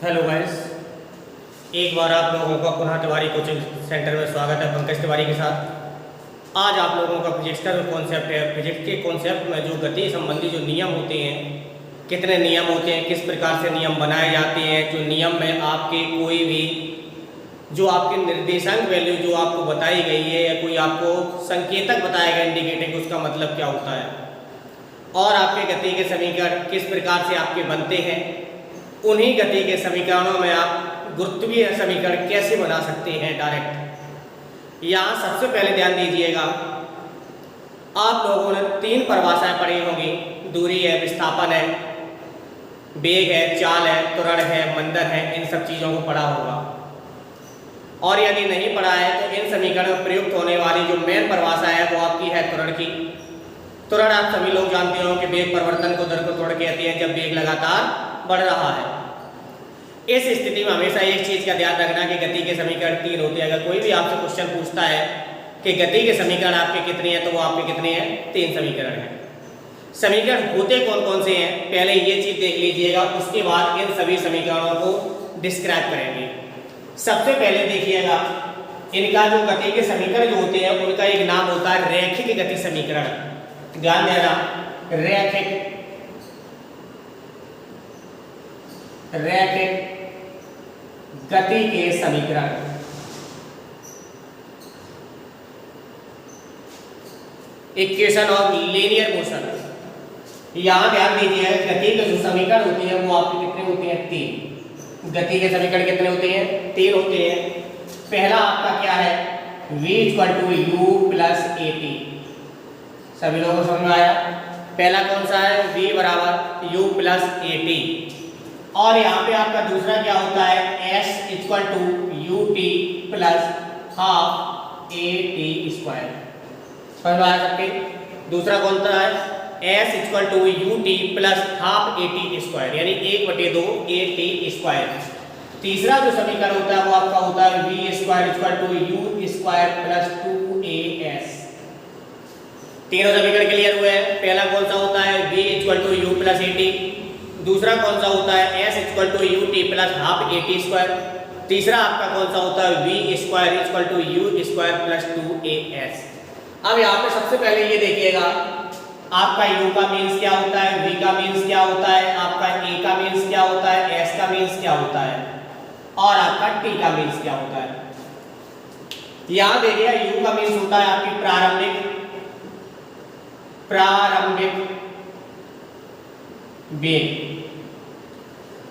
Hello guys, एक बार आप लोगों का पुनः तिवारी कोचिंग सेंटर में स्वागत है पंकज तिवारी के साथ। आज आप लोगों का फिजिक्स का जो कॉन्सेप्ट है, फिजिक्स के कॉन्सेप्ट में जो गति संबंधी जो नियम होते हैं, कितने नियम होते हैं, किस प्रकार से नियम बनाए जाते हैं, जो नियम में आपके कोई भी जो आपके निर्देशांक वैल्यू जो आपको बताई गई है या कोई आपको संकेतक बताया गया इंडिकेटिंग, उसका मतलब क्या होता है और आपके गति के समीकरण किस प्रकार से आपके बनते हैं, उन्हीं गति के समीकरणों में आप गुरुत्वीय समीकरण कैसे बना सकते हैं डायरेक्ट। यहाँ सबसे पहले ध्यान दीजिएगा, आप लोगों ने 3 परिभाषाएं पढ़ी होंगी। दूरी है, विस्थापन है, वेग है, चाल है, त्वरण है, मंदन है, इन सब चीज़ों को पढ़ा होगा। और यदि नहीं पढ़ा है तो इन समीकरणों में प्रयुक्त होने वाली जो मेन परिभाषा है वो आपकी है त्वरण की। त्वरण आप सभी लोग जानते हो कि वेग परिवर्तन को दर को त्वरण कहते हैं जब वेग लगातार बढ़ रहा है। इस स्थिति में हमेशा एक चीज का ध्यान रखना कि गति के समीकरण 3 होते हैं। अगर कोई भी आपसे क्वेश्चन पूछता है कि गति के समीकरण आपके कितने हैं, तो वो आपके कितने हैं? 3 समीकरण हैं। समीकरण होते कौन कौन से हैं, पहले ये चीज देख लीजिएगा, उसके बाद इन सभी समीकरणों को डिस्क्राइब करेंगे। सबसे पहले देखिएगा, इनका जो गति के समीकरण जो होते हैं उनका एक नाम होता है रैखिक गति समीकरण। ध्यान देना, रैखिक गति के समीकरण। Equation of linear motion. यहां ध्यान दीजिए, गति के जो समीकरण होते हैं वो आपके कितने होते हैं? 3। गति के समीकरण कितने होते हैं? 3 होते हैं। पहला आपका क्या है? v = u + at। सभी लोगों को समझ में आया? पहला कौन सा है? v = u + at। और यहाँ पे आपका दूसरा क्या होता है? s = ut + ½ at²। समझ में आया सबके? दूसरा कौन सा है? s = ut + ½ at², यानी 1/2 at²। तीसरा जो समीकरण होता है वो आपका होता है v² = u² + 2as। तीनों समीकरण क्लियर हुए हैं। पहला कौन सा होता है? v = u + at। दूसरा कौन सा होता है? s = ut + ½ at²। तीसरा आपका कौन सा होता है? v² = u² + 2as। अब यहाँ पे सबसे पहले ये देखिएगा, आपका u का मीन्स क्या होता है, v का मीन्स क्या होता है, आपका a का मीन्स क्या होता है, s का मीन्स क्या होता है और आपका t का मीन्स क्या होता है। यहाँ देखिए, u का मीन्स होता है आपकी प्रारंभिक वेग।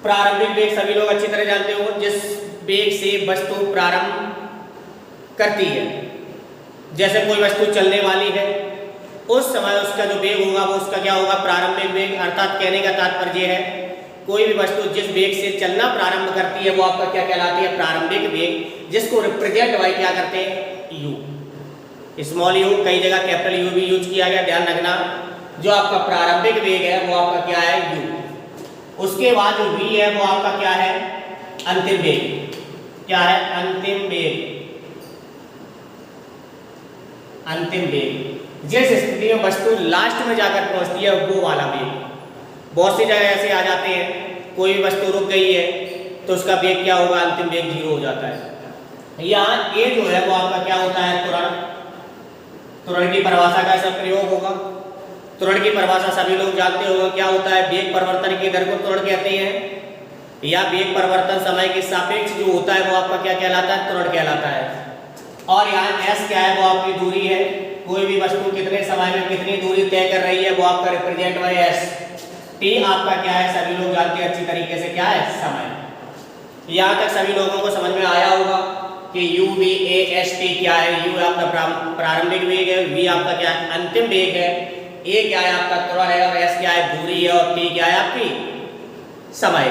प्रारंभिक वेग सभी लोग अच्छी तरह जानते हो, जिस वेग से वस्तु प्रारंभ करती है। जैसे कोई वस्तु चलने वाली है, उस समय उसका जो वेग होगा वो उसका क्या होगा? प्रारंभिक वेग। अर्थात कहने का तात्पर्य है, कोई भी वस्तु जिस वेग से चलना प्रारंभ करती है वो आपका क्या कहलाती है? प्रारंभिक वेग, जिसको रिप्रेजेंट बाय क्या करते हैं? u। स्मॉल u, कई जगह कैपिटल U भी यूज किया गया, ध्यान रखना। जो आपका प्रारंभिक वेग है वो आपका क्या है? u। उसके बाद जो v है वो आपका क्या है? अंतिम वेग। क्या है? अंतिम वेग। अंतिम वेग, जिस स्थिति में वस्तु लास्ट में जाकर पहुंचती है वो वाला वेग। बहुत सी जगह ऐसे आ जाते हैं, कोई भी वस्तु रुक गई है तो उसका वेग क्या होगा? अंतिम वेग 0 हो जाता है। यहाँ a जो है वो आपका क्या होता है? त्वरण। त्वरण की परिभाषा का ऐसा प्रयोग होगा। त्वरण की परिभाषा सभी लोग जानते होंगे, क्या होता है? वेग परिवर्तन की दर को त्वरण कहते हैं, या वेग परिवर्तन समय के सापेक्ष जो होता है वो आपका क्या कहलाता है? त्वरण कहलाता है। और यहाँ s क्या है? वो आपकी दूरी है। कोई भी वस्तु कितने समय में कितनी दूरी तय कर रही है वो आपका रिप्रेजेंट बाय s। t आपका क्या है? सभी लोग जानते हैं अच्छी तरीके से, क्या है? समय। यहाँ तक सभी लोगों को समझ में आया होगा कि u v a s t क्या है? u आपका प्रारंभिक वेग है, v आपका क्या है? अंतिम वेग है, a क्या है? आपका त्वरण है, और s क्या है? दूरी है, और t क्या है? आपकी समय।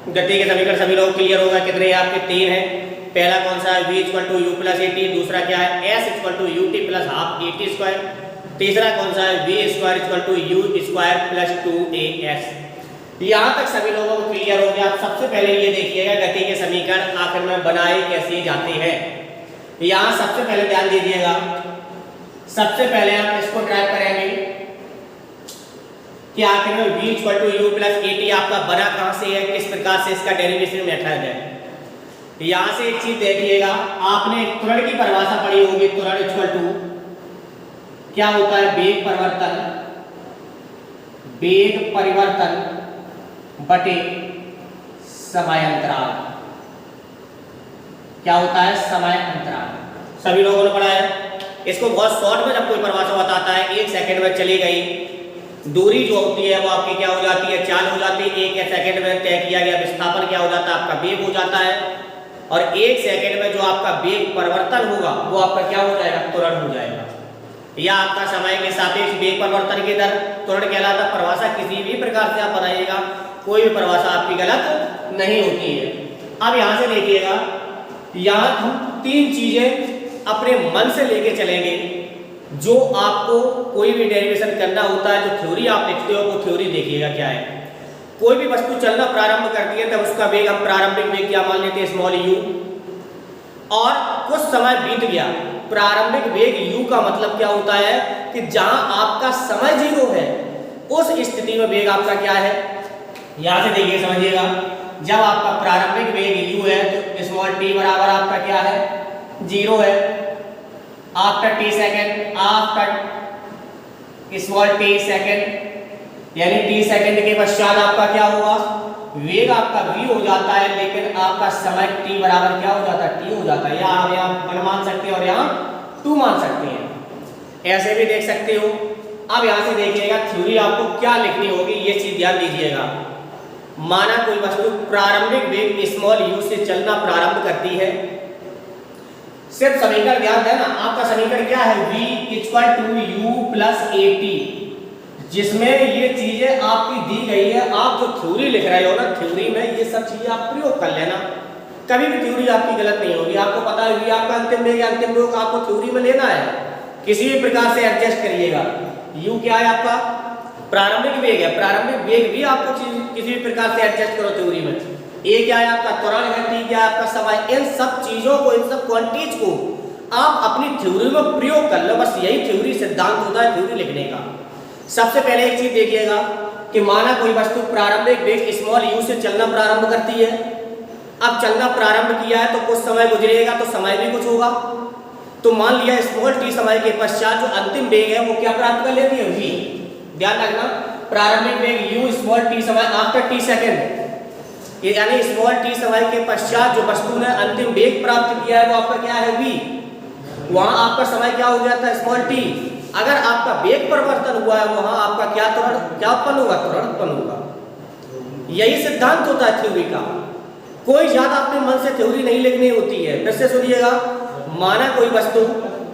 गति के समीकरण सभी लोग क्लियर होगा। कितने हैं आपके? 3 हैं। पहला कौन सा है? v = u + at। दूसरा क्या है? s = ut + ½ at²। तीसरा कौन सा है? v² = u² + 2as। यहाँ तक सभी लोगों को क्लियर हो गया। आप सबसे पहले ये देखिएगा, गति के समीकरण आखिर में बनाए कैसे जाते हैं। यहाँ सबसे पहले ध्यान दीजिएगा, सबसे पहले आप इसको ड्राइव करेंगे। कि आखिर में v equal to u plus a t आपका बना कहाँ से है, किस प्रकार से इसका डेरिवेशन मेथड है। यहाँ से एक चीज देखिएगा, आपने त्वरण की परिभाषा पढ़ी होगी, त्वरण इक्वल टू क्या होता है, वेग परिवर्तन बटे समय अंतराल। क्या होता है, समय अंतराल। सभी लोगों ने पढ़ा है इसको। बहुत शॉर्ट में जब कोई परिभाषा बताता है, 1 सेकंड में चली गई दूरी जो होती है वो आपकी क्या हो जाती है, चाल हो जाती है। 1 सेकंड में तय किया गया विस्थापन क्या हो जाता है, आपका वेग हो जाता है। और 1 सेकंड में जो आपका वेग परिवर्तन होगा वो आपका क्या हो जाएगा, त्वरण हो जाएगा। या आपका समय के सापेक्ष वेग परिवर्तन की दर त्वरण कहलाता है। परिभाषा किसी भी प्रकार से आप बनाइएगा, कोई भी परिभाषा आपकी गलत नहीं होती है। अब यहाँ से देखिएगा, यहाँ हम 3 चीजें अपने मन से लेके चलेंगे। जो आपको कोई भी डेरिवेशन करना होता है, जो थ्योरी आप लिखते हो वो थ्योरी देखिएगा क्या है। कोई भी वस्तु चलना प्रारंभ करती है तब उसका वेग हम प्रारंभिक वेग क्या मान लेते हैं, स्मॉल यू। और कुछ समय बीत गया, प्रारंभिक वेग u का मतलब क्या होता है कि जहां आपका समय 0 है उस स्थिति में वेग आपका क्या है। यहां से देखिए, समझिएगा, जब आपका प्रारंभिक वेग u है तो स्मॉल t बराबर आपका क्या है, 0 है। After t second, after small t second यानी t सेकेंड के पश्चात आपका क्या होगा, वेग आपका v हो जाता है, लेकिन आपका समय t बराबर क्या हो जाता है, t हो जाता है। या आप यहाँ 1 मान सकते हैं और यहाँ 2 मान सकते हैं, ऐसे भी देख सकते हो। अब यहाँ से देखिएगा थ्योरी आपको क्या लिखनी होगी, ये चीज ध्यान दीजिएगा। माना कोई वस्तु प्रारंभिक वेग स्मॉल u से चलना प्रारंभ करती है। सिर्फ समीकरण ध्यान देना, आपका समीकरण क्या है, v equal to u plus a t, जिसमें ये चीजें आपकी दी गई है। आप जो थ्योरी लिख रहे हो ना, थ्योरी में ये सब चीजें आप प्रयोग कर लेना, कभी भी थ्योरी आपकी गलत नहीं होगी। आपको पता है ये आपका अंतिम वेग, अंतिम वेग आपको थ्योरी में लेना है, किसी भी प्रकार से एडजस्ट करिएगा। यू क्या है आपका, प्रारंभिक वेग है, प्रारंभिक वेग भी आपको किसी भी प्रकार से एडजस्ट करो थ्योरी में। ए क्या है आपका, त्वरण है, टी क्या है आपका, समय। इन सब चीजों को, इन सब क्वांटिटीज को आप अपनी थ्योरी में प्रयोग कर लो। बस यही थ्योरी सिद्धांत होता है थ्योरी लिखने का। सबसे पहले एक चीज देखिएगा कि माना कोई वस्तु प्रारंभिक वेग स्मॉल u से चलना प्रारंभ करती है। अब चलना प्रारंभ किया है तो कुछ समय गुजरेगा तो समय भी कुछ होगा। तो मान लिया स्मॉल t समय के पश्चात जो अंतिम वेग है वो क्या प्राप्त कर लेती है, v। ध्यान रखना, प्रारंभिक वेग u स्मॉल t समय आफ्टर t सेकेंड, यानी स्मॉल t समय के पश्चात जो वस्तु ने अंतिम वेग प्राप्त किया है वो आपका क्या है, v। वहां आपका समय क्या हो गया था, स्मॉल t। अगर आपका वेग परिवर्तन हुआ है वहां आपका क्या त्वरण, क्या उत्पन्न होगा, त्वरण उत्पन्न होगा। यही सिद्धांत होता है थ्योरी का। कोई ज्यादा अपने मन से थ्योरी नहीं लिखनी होती है। फिर से सुनिएगा, माना कोई वस्तु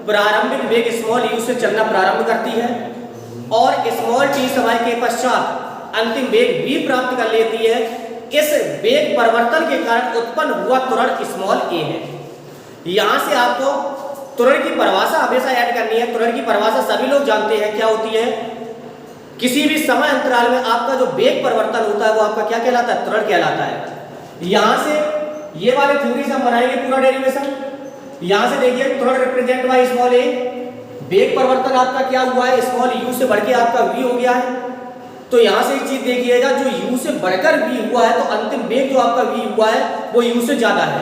प्रारंभिक वेग स्मॉल u से चलना प्रारंभ करती है और स्मॉल t समय के पश्चात अंतिम वेग v प्राप्त कर लेती है। इस वेग परिवर्तन के कारण उत्पन्न हुआ त्वरण स्मॉल a है। यहां से आपको त्वरण की परिभाषा हमेशा ऐड करनी है। त्वरण की परिभाषा सभी लोग जानते हैं क्या होती है, किसी भी समय अंतराल में आपका जो वेग परिवर्तन होता है वो आपका क्या कहलाता है, त्वरण कहलाता है। यहां से ये वाले थ्योरी से हम बनाएंगे पूरा डेरिवेशन। यहां से देखिए, त्वरण रिप्रेजेंट बाय स्मॉल a, वेग परिवर्तन आपका क्या हुआ है, स्मॉल u से बढ़ के आपका v हो गया है। तो यहां से एक चीज देखिएगा, जो u से बढ़कर v हुआ है तो अंतिम वेग जो आपका v हुआ है वो u से ज्यादा है।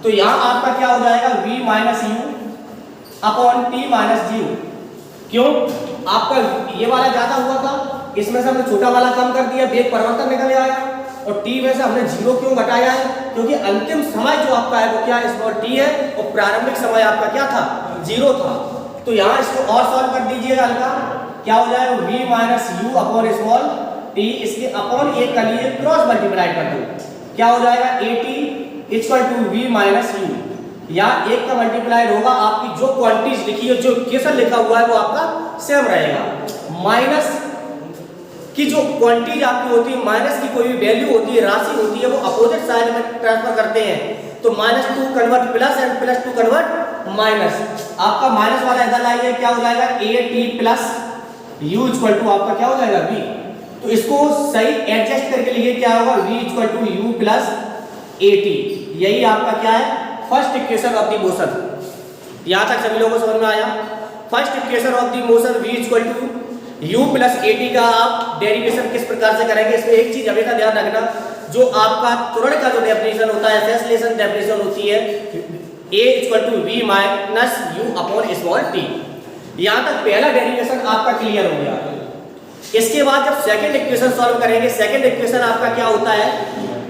तो यहां आपका क्या हो जाएगा, v minus you upon T minus zero. क्यों, आपका ये वाला ज्यादा हुआ था, इसमें से हमने छोटा वाला कम कर दिया, वेग परिवर्तन निकल आया। और टी में से हमने जीरो क्यों घटाया है, क्योंकि अंतिम समय जो आपका है वो क्या है, स्मॉल टी है, और प्रारंभिक समय आपका क्या था, 0 था। तो यहाँ इसको और सॉल्व कर दीजिएगा हल्का, क्या हो जाएगा, v minus you upon small T, इसके अपॉन एक का लिए क्रॉस मल्टीप्लाई कर दो, क्या हो जाएगा, a t equal to v minus u. यहाँ एक का मल्टीप्लाई होगा, आपकी जो क्वांटिटीज लिखी है, जो इक्वेशन लिखा हुआ है वो आपका सेम रहेगा। माइनस की जो क्वांटिटीज आपकी होती है, माइनस की कोई भी वैल्यू होती है, राशि होती है, वो अपोजिट साइड में ट्रांसफर करते हैं। तो -2 convert plus and +2 convert minus. आपका माइनस वाला इधर लाइए, क्या हो जाएगा, a t plus u equal to आपका क्या हो जाएगा, v। तो इसको सही एडजस्ट करके लिखिए, क्या होगा, v equal to u plus a t. यही आपका क्या है, first equation of the motion. यहां तक सभी लोगों को समझ में आया। First equation of the motion v equal to u plus a t का आप डेरिवेशन किस प्रकार से करेंगे, इसमें एक चीज हमेशा ध्यान रखना, जो आपका त्वरण का जो डेफिनेशन होता है, एक्सेलरेशन डेफिनेशन होती है a equal to v minus u upon small t। यहाँ तक पहला डेरिवेशन आपका क्लियर हो गया। इसके बाद जब सेकंड इक्वेशन सॉल्व करेंगे, सेकंड इक्वेशन आपका क्या होता है,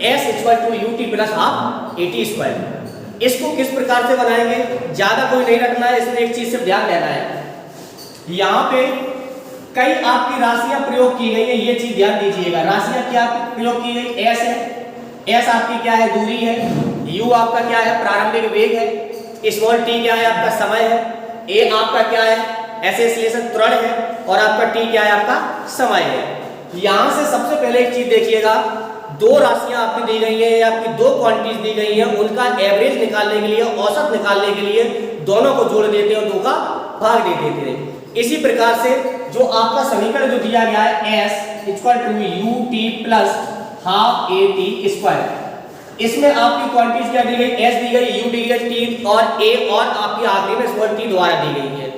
s equal to u t plus half a t square. इसको किस प्रकार से बनाएंगे, ज्यादा कोई नहीं रखना है, इसमें एक चीज से ध्यान देना है, यहाँ पे कई आपकी राशियां प्रयोग की गई है, ये चीज ध्यान दीजिएगा। राशियां क्या प्रयोग की गई, s है, s आपकी क्या है, दूरी है, u आपका क्या है, प्रारंभिक वेग है, स्मॉल t क्या है, आपका समय है, a आपका क्या है, एक्सेलरेशन त्वरण है, और आपका t क्या है, आपका समय है। यहां से सबसे पहले एक चीज देखिएगा, दो राशियां आपकी दी गई है, आपकी दो क्वांटिटीज दी गई है, उनका एवरेज निकालने के लिए, औसत निकालने के लिए दोनों को जोड़ देते हैं और दो का भाग दे देते हैं। इसी प्रकार से जो आपका समीकरण जो दिया गया है s equal to u t plus half a t square, इसमें आपकी क्वांटिटीज क्या दी गई, s दी गई, u दी गई, t और a, और आपकी आखिरी में स्मॉल t द्वारा दी गई है।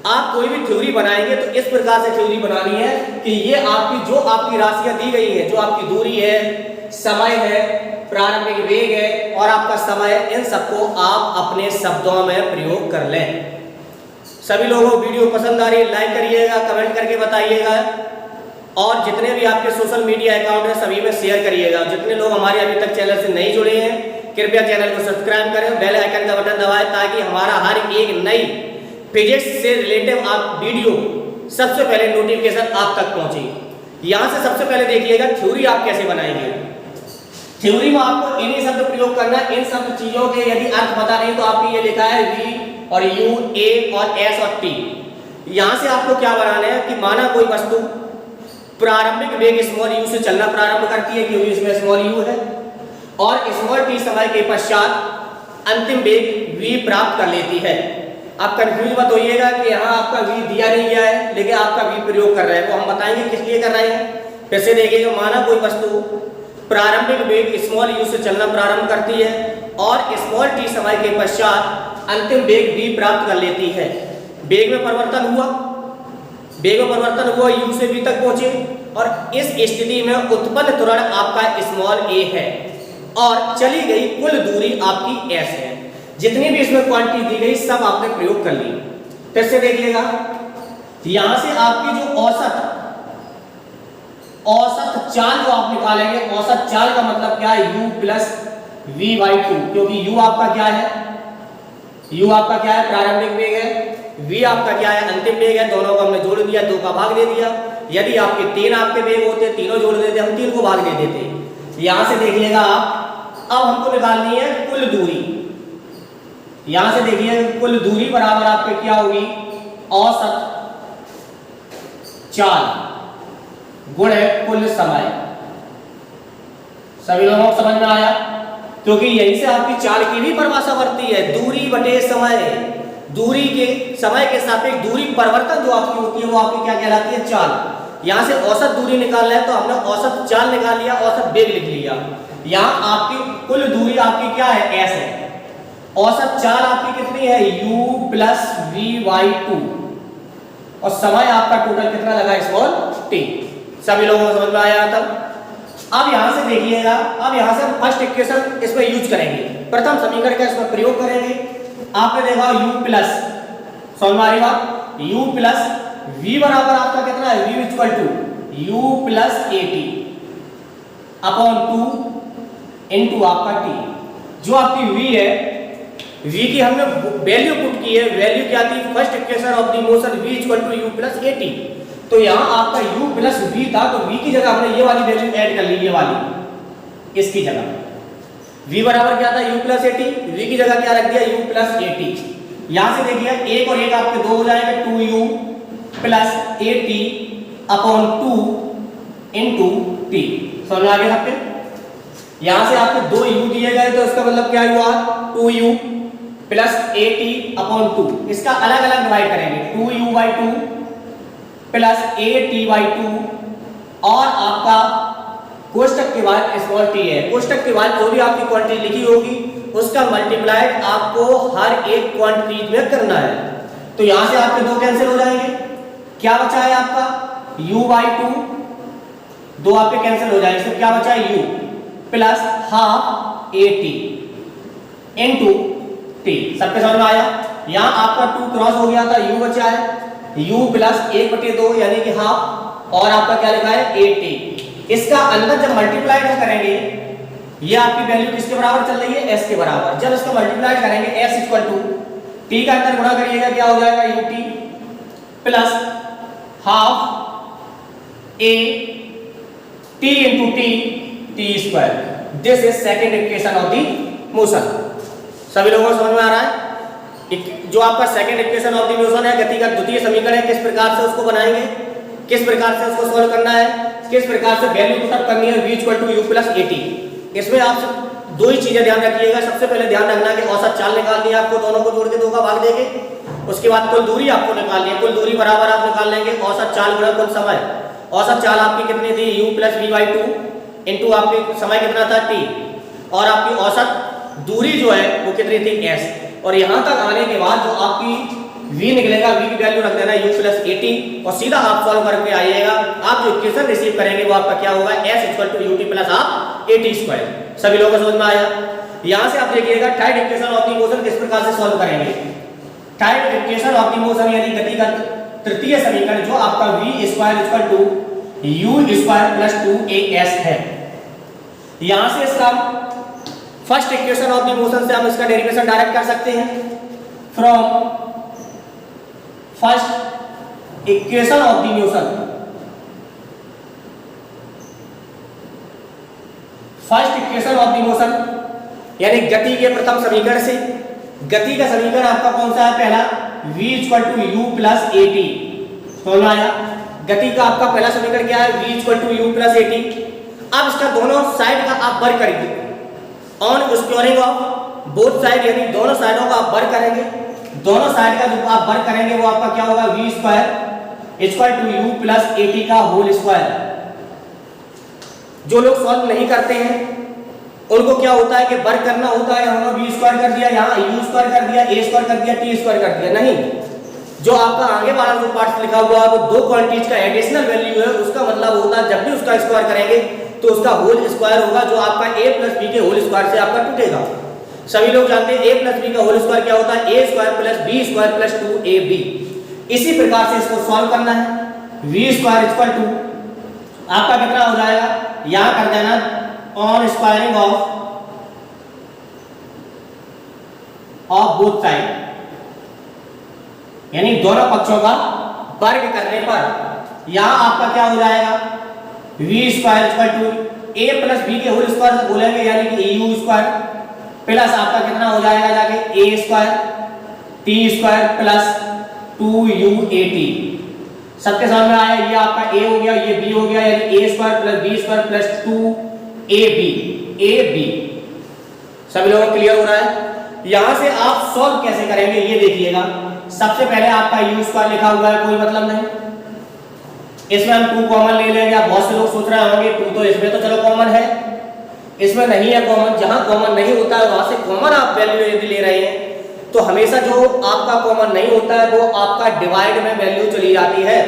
आप कोई भी थ्योरी बनाएंगे तो इस प्रकार से थ्योरी बनानी है कि ये आपकी जो आपकी राशियां दी गई है, जो आपकी दूरी है, समय है, प्रारंभिक वेग है और आपका समय है, इन सबको आप अपने शब्दों में प्रयोग कर लें। सभी लोगों को वीडियो पसंद आ रही है, लाइक करिएगा, कमेंट करके बताइएगा, और जितने भी आपके सोशल मीडिया अकाउंट है सभी में शेयर करिएगा। जितने लोग हमारे अभी तक चैनल से नहीं जुड़े हैं, कृपया चैनल को सब्सक्राइब करें, बेल आइकन का बटन दबाएं, ताकि हमारा हर एक नई फिजिक्स से रिलेटेड आप वीडियो सबसे पहले नोटिफिकेशन आप तक पहुंचे। यहां से सबसे पहले देखिएगा थ्योरी आप कैसे बनाएंगे। थ्योरी में आपको इन्हीं शब्द प्रयोग करना है। इन सब चीजों के यदि अर्थ पता नहीं तो आपकी ये लिखा है v और u, a और s और t। यहां से आपको क्या बनाना है कि माना कोई वस्तु प्रारंभिक वेग स्मॉल u से चलना प्रारंभ करती है, क्योंकि इसमें स्मॉल u है, और स्मॉल t समय के पश्चात अंतिम वेग v प्राप्त कर लेती है। आप कंफ्यूज मत होइएगा कि यहाँ आपका v दिया नहीं गया है, लेकिन आपका v प्रयोग कर रहे हैं, वो हम बताएंगे किस लिए कर रहे हैं। फिर से देखिएगा, माना कोई वस्तु प्रारंभिक वेग स्मॉल u से चलना प्रारंभ करती है और स्मॉल t समय के पश्चात अंतिम वेग v प्राप्त कर लेती है। वेग में परिवर्तन हुआ, u से v तक पहुंचे, और इस स्थिति में उत्पन्न त्वरण आपका स्मॉल a है और चली गई कुल दूरी आपकी s है। जितनी भी इसमें क्वांटिटी दी गई सब आपने प्रयोग कर ली। फिर से देखिएगा, यहां से आपकी जो औसत चाल जो आप निकालेंगे, औसत चाल का मतलब क्या है, u प्लस v बाई 2, क्योंकि u आपका क्या है, प्रारंभिक वेग है, v आपका क्या है, अंतिम वेग है। दोनों को हमने जोड़ दिया, 2 का भाग दे दिया। यदि आपके 3 आपके वेग होते, तीनों जोड़ देते, हम 3 को भाग दे देते। यहां से देखिएगा आप, अब हमको निकालनी है कुल दूरी। यहां से देखिए कुल दूरी बराबर आपके क्या होगी, औसत चाल गुणे कुल समय। सभी लोगों को समझ में आया, क्योंकि यहीं से आपकी चाल की भी परिभाषा बढ़ती है, दूरी बटे समय। दूरी के समय के सापेक्ष दूरी परिवर्तन जो आपकी होती है वो आपकी क्या कहलाती है, चाल। यहां से औसत दूरी निकालना है तो हमने औसत चाल निकाल लिया, औसत वेग लिख लिया। यहां आपकी कुल दूरी आपकी क्या है, s है। औसत चाल आपकी कितनी है, u प्लस v बाई 2, और समय आपका टोटल कितना लगा, स्मॉल t। सभी लोगों को समझ में आया तब। अब यहां से देखिएगा, अब यहां से हम फर्स्ट इक्वेशन इसमें यूज करेंगे, प्रथम समीकरण का इसमें प्रयोग करेंगे। आपने देखा u प्लस, समझ में आ रही बात, u प्लस v बराबर आपका कितना है, v equal to u plus a t upon 2 into आपका t। जो आपकी v है, v की हमने वैल्यू पुट की है, वैल्यू क्या थी, first equation of the motion v equal to u plus a t. तो यहाँ आपका u प्लस v था, तो v की जगह हमने ये वाली वैल्यू ऐड कर ली, ये वाली इसकी जगह v बराबर क्या था, u plus a T, v की जगह क्या रख दिया, u प्लस ए टी। यहाँ से देखिए एक और एक आपके 2 हो जाएंगे, 2u plus a t upon 2 into T. समझ में आ गया आपके। यहाँ से आपको 2u दिए गए, तो इसका मतलब क्या हुआ, 2u plus a t upon 2। इसका अलग अलग डिवाइड करेंगे, 2u by 2 plus a T by 2, और आपका कोष्टक के बाद स्मॉल t है। कोष्टक के बाद जो भी आपकी क्वांटिटी लिखी होगी उसका मल्टीप्लाइड आपको हर एक क्वांटिटी में करना है। तो यहां से आपके 2 कैंसिल हो जाएंगे, क्या बचा है आपका u/2, दो आपके कैंसिल हो जाएंगे, सिर्फ क्या बचा है u plus half at into t। सबके समझ में आया? यहां आपका 2 क्रॉस हो गया था, u बचा है u प्लस 1/2 यानी कि हाफ, और आपका क्या लिखा है at। इसका अंदर जब मल्टीप्लाई हम करेंगे, ये आपकी वैल्यू किसके बराबर चल रही है? s के बराबर। जब इसको मल्टीप्लाई करेंगे s इक्वल टू t का अंदर गुणा करिएगा, क्या हो जाएगा ut plus half a t into t square. This is second equation of the motion. सभी लोगों को समझ में आ रहा है? जो आपका second equation of the motion है, गति का द्वितीय समीकरण है, किस प्रकार से उसको बनाएंगे, किस प्रकार से उसको सॉल्व करना है, किस प्रकार से वैल्यू पुटअप करनी है v equal to u plus at। इसमें आप दो ही चीजें ध्यान रखिएगा। सबसे पहले ध्यान रखना कि औसत चाल निकालनी है आपको, दोनों को जोड़ के 2 का भाग देके। उसके बाद कुल दूरी आपको निकालनी है, कुल दूरी बराबर आप निकाल लेंगे औसत चाल गुणा कुल समय। औसत चाल आपकी कितनी थी? u प्लस v/2 इंटू आपकी समय कितना था t, और आपकी औसत दूरी जो है वो कितनी थी s। और यहां तक आने के बाद जो आपकी v निकलेगा, v की वैल्यू रख देना u प्लस at, और सीधा आप सॉल्व करके आइएगा। आप जो इक्वेशन रिसीव करेंगे वो आपका क्या होगा? s equal to ut plus half at square. सभी लोगों को समझ में आया? यहां से आप देखिएगा third equation of the motion किस प्रकार से सॉल्व करेंगे। Third equation of the motion यानी गति का तृतीय समीकरण जो आपका v square equal to u square plus 2as है। यहां से इसका first equation of the motion से हम इसका डेरिवेशन डायरेक्ट कर सकते हैं। From first equation of the motion, first equation of the motion यानी गति के प्रथम समीकरण से। गति का समीकरण आपका कौन सा है? पहला v equal to u plus at। समझ में आया? गति का आपका पहला समीकरण क्या है? v equal to u plus at। अब इसका दोनों साइड का आप वर्ग करेंगे, on squaring of both side, यानी दोनों साइडों का आप वर्ग करेंगे। दोनों साइड का जो आप वर्ग करेंगे वो आपका क्या होगा? v square equal to u plus at का होल स्क्वायर। जो लोग सॉल्व नहीं करते हैं उनको क्या होता है कि वर्ग करना होता है, यहाँ v स्क्वायर कर दिया, यहाँ u स्क्वायर कर दिया, a स्क्वायर कर दिया, t स्क्वायर कर दिया। नहीं, जो आपका आगे वाला जो पार्ट लिखा हुआ है वो दो क्वांटिटीज का एडिशनल वैल्यू है, उसका मतलब होता है जब भी उसका स्क्वायर करेंगे तो उसका होल स्क्वायर होगा, जो आपका a प्लस b के होल स्क्वायर से आपका टूटेगा। सभी लोग जानते हैं a प्लस b का होल स्क्वायर क्या होता है? a square plus b square plus 2ab। इसी प्रकार से इसको सॉल्व करना है। v स्क्वायर इक्वल टू आपका कितना हो जाएगा? यहां कर देना on squaring of both side, यानी दोनों पक्षों का वर्ग करने पर यहां आपका क्या हो जाएगा? v square equal to a plus b के होल स्क्वायर से बोलेंगे यानी कि au स्क्वायर प्लस आपका कितना हो जाएगा जाके a square t square plus 2uat। सबके समझ में आया? ये आपका a हो गया, ये b हो गया, यानी a square plus b square plus 2ab। सभी लोगों को क्लियर हो रहा है? यहां से आप सॉल्व कैसे करेंगे ये देखिएगा। सबसे पहले आपका u स्क्वायर लिखा हुआ है, कोई मतलब नहीं, इसमें हम 2 कॉमन ले लेंगे। बहुत से लोग सोच रहे होंगे 2 तो इसमें तो चलो कॉमन है, इसमें नहीं है कॉमन। जहां कॉमन नहीं होता है वहां से कॉमन आप वैल्यू यदि ले रहे हैं तो हमेशा जो आपका कॉमन नहीं होता है वो आपका डिवाइड में वैल्यू चली जाती है।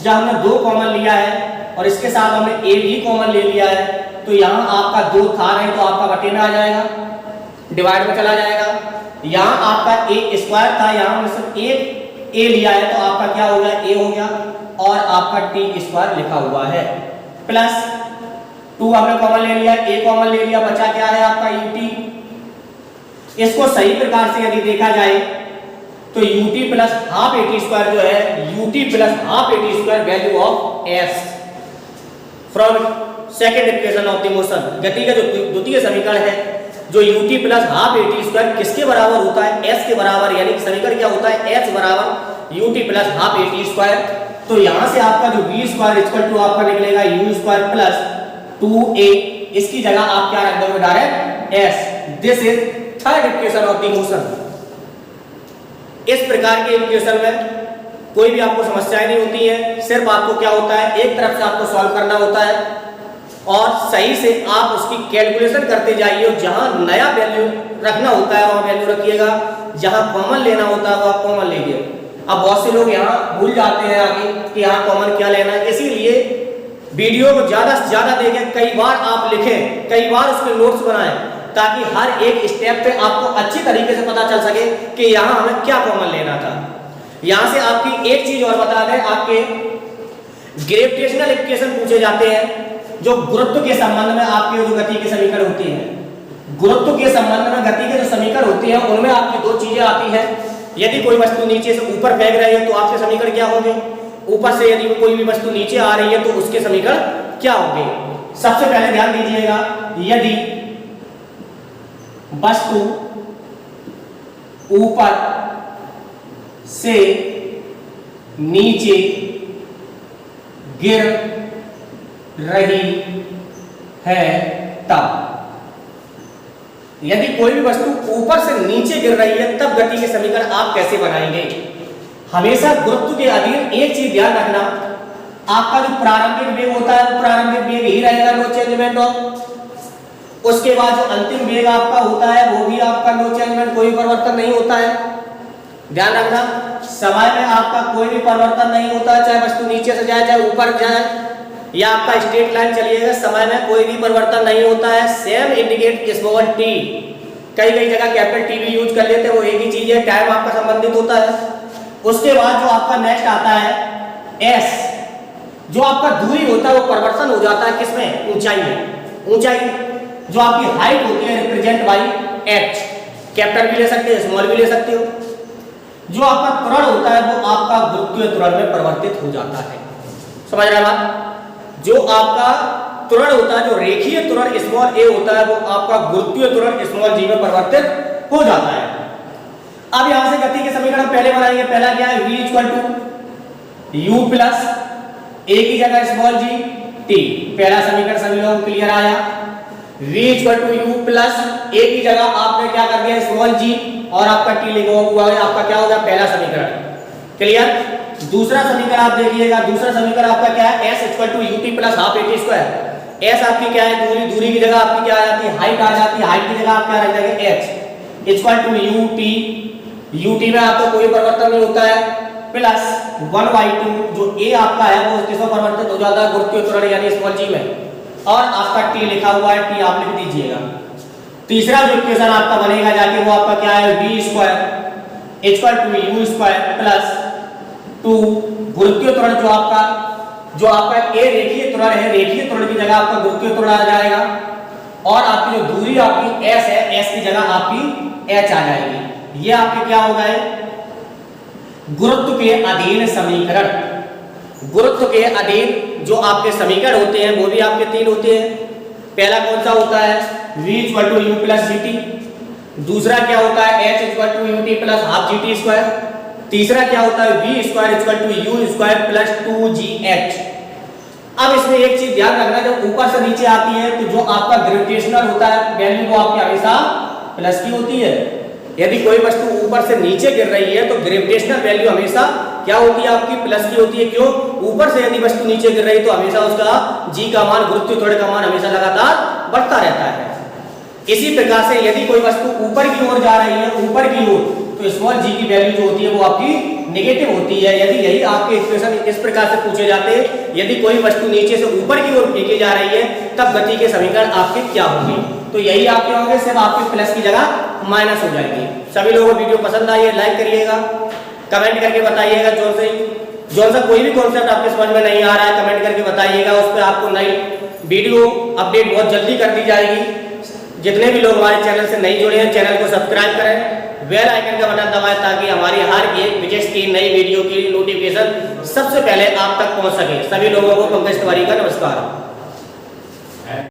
जब हमने 2 कॉमन लिया है और इसके साथ हमने a भी कॉमन ले लिया है तो यहाँ आपका 2 था नहीं तो आपका बटे में आ जाएगा, डिवाइड में चला जाएगा। यहाँ आपका a स्क्वायर था, यहाँ हमने सिर्फ एक a लिया है तो आपका क्या हो गया? a हो गया, और आपका t स्क्वायर लिखा हुआ है प्लस 2 हमने कॉमन ले लिया, a कॉमन ले लिया, बचा क्या है आपका ut। इसको सही प्रकार से यदि देखा जाए तो ut plus half at square जो है ut plus half at square value of s from second equation of the motion. गति का जो द्वितीय समीकरण है जो ut plus half at square किसके बराबर होता है? s के बराबर, यानी समीकरण क्या होता है? s बराबर ut plus half at square. तो यहां से आपका जो v स्क्वायर इक्वल टू आपका निकलेगा u स्क्वायर प्लस 2a, इसकी जगह आप क्या रख दोगे? Direct s। This is third equation of the motion. इस प्रकार के इक्वेशन में कोई भी आपको समस्याएं नहीं होती है, सिर्फ आपको क्या होता है? एक तरफ से आपको सॉल्व करना होता है और सही से आप उसकी कैलकुलेशन करते जाइए। जहां नया वैल्यू रखना होता है वहां वैल्यू रखिएगा, जहां कॉमन लेना होता है वहां कॉमन लीजिए। अब बहुत से लोग यहाँ भूल जाते हैं आगे कि यहाँ कॉमन क्या लेना है, इसीलिए वीडियो को ज्यादा से ज्यादा देखें, कई बार आप लिखें, कई बार उसके नोट्स बनाएं, ताकि हर एक स्टेप पे आपको अच्छी तरीके से पता चल सके कि यहाँ हमें क्या कॉमन लेना था। यहाँ से आपकी एक चीज और बता दें, आपके ग्रेविटेशनल इक्वेशन पूछे जाते हैं जो गुरुत्व के संबंध में आपके जो गति के समीकरण होती है, गुरुत्व के संबंध में गति के जो समीकरण होते हैं उनमें आपकी दो चीजें आती हैं। यदि कोई वस्तु नीचे से ऊपर फेंक रही है तो आपके समीकरण क्या होंगे, ऊपर से यदि कोई भी वस्तु नीचे आ रही है तो उसके समीकरण क्या होंगे। सबसे पहले ध्यान दीजिएगा, यदि वस्तु ऊपर से नीचे गिर रही है तब, यदि कोई भी वस्तु ऊपर से नीचे गिर रही है तब गति के समीकरण आप कैसे बनाएंगे। हमेशा गुरुत्व के अधीन एक चीज ध्यान रखना, आपका जो प्रारंभिक वेग होता है वो प्रारंभिक वेग ही रहेगा, नो चेंजमेंट ऑफ। उसके बाद जो अंतिम वेग आपका होता है वो भी आपका नो चेंजमेंट, कोई परिवर्तन नहीं होता है। ध्यान रखना, समय में आपका कोई भी परिवर्तन नहीं होता है, चाहे वस्तु नीचे से जाए चाहे ऊपर जाए, या आपका स्ट्रेट लाइन चलिएगा, समय में कोई भी परिवर्तन नहीं होता है। सेम इंडिकेट स्मॉल टी, कई जगह कैपिटल टी भी यूज कर लेते हैं, वो एक ही चीज है, टाइम आपका संबंधित होता है। उसके बाद जो आपका नेक्स्ट आता है एस, जो आपका दूरी होता है वो परिवर्तन हो जाता है किसमें, ऊंचाई में। ऊंचाई जो आपकी हाइट होती है रिप्रेजेंट बाई एच, कैपिटल भी ले सकते हो स्मॉल भी ले सकते हो। जो आपका त्वरण होता है वो आपका गुरुत्वीय त्वरण में परिवर्तित हो जाता है, समझ रहे हैं आप। जो आपका त्वरण होता है, जो रेखीय त्वरण स्मॉल ए होता है वो आपका गुरुत्वीय त्वरण स्मॉल जी में परिवर्तित हो जाता है। अब यहां से गति के समीकरण पहले बनाएंगे। पहला क्या है, v equal to u plus a की जगह स्मॉल जी टी। पहला समीकरण सभी लोगों को क्लियर आया। v equal to u plus a की जगह आपने क्या कर दिया, स्मॉल जी, और आपका टी लिखा हुआ है, आपका क्या होगा, पहला समीकरण। क्लियर। दूसरा समीकरण आप देखिएगा, दूसरा समीकरण आपका क्या है, s equal to u t plus half a t square. s आपकी क्या है, दूरी, दूरी की जगह आपकी क्या आ जाती है, हाइट आ जाती है, हाइट की जगह आप क्या रख देंगे, h equal to u t. U t में आपको कोई परिवर्तन नहीं होता है, प्लस 1/2 जो a आपका है वो किसमें परिवर्तित हो जाता है, गुरुत्वीय त्वरण यानी स्मॉल जी में, और आपका t लिखा हुआ है, t आप लिख दीजिएगा। तीसरा जो इक्वेशन आपका बनेगा जाके वो आपका क्या है, v square equal to u square plus 2 गुरुत्वीय त्वरण जो आपका a रेखीय त्वरण है, रेखीय त्वरण की जगह आपका गुरुत्वीय त्वरण आ जाएगा, और आपकी जो दूरी आपकी s है, s की जगह आपकी h आ जाएगी। ये आपके क्या हो गए, गुरुत्व के अधीन समीकरण। गुरुत्व के अधीन जो आपके समीकरण होते हैं वो भी आपके तीन होते हैं। पहला कौन सा होता है, v equal to u plus g t. दूसरा क्या होता है, h equal to u t plus half g t square. तीसरा क्या होता है, v square equal to u square plus 2gh। अब इसमें एक चीज ध्यान रखना, जब ऊपर से नीचे आती है तो जो आपका ग्रेविटेशनल होता है वैल्यू वो आपकी हमेशा प्लस की होती है। यदि कोई वस्तु ऊपर से नीचे गिर रही है तो ग्रेविटेशनल वैल्यू हमेशा क्या होती है, आपकी प्लस की होती है। क्यों, ऊपर से यदि वस्तु नीचे गिर रही है तो हमेशा उसका जी का मान, गुरुत्वीय त्वरण का मान हमेशा लगातार बढ़ता रहता है। इसी प्रकार से यदि कोई वस्तु ऊपर की ओर जा रही है, ऊपर की ओर, तो स्मॉल जी की वैल्यू जो होती है वो आपकी नेगेटिव होती है। यदि यही आपके इक्वेशन इस प्रकार से पूछे जाते हैं, यदि कोई वस्तु नीचे से ऊपर की ओर फेंकी जा रही है तब गति के समीकरण आपके क्या होंगे, तो यही आपके होंगे, सिर्फ आपके प्लस की जगह माइनस हो जाएगी। सभी लोगों को वीडियो पसंद आई है, लाइक करिएगा, कमेंट करके बताइएगा। जो सा कोई भी कॉन्सेप्ट आपके समझ में नहीं आ रहा है कमेंट करके बताइएगा, उस पर आपको नई वीडियो अपडेट बहुत जल्दी कर दी जाएगी। जितने भी लोग हमारे चैनल से नहीं जुड़े हैं चैनल को सब्सक्राइब करें, बेल आइकन का बटन दबाएं ताकि हमारी हर एक फिजिक्स की नई वीडियो की नोटिफिकेशन सबसे पहले आप तक पहुंच सके। सभी लोगों को पंकज तिवारी का नमस्कार।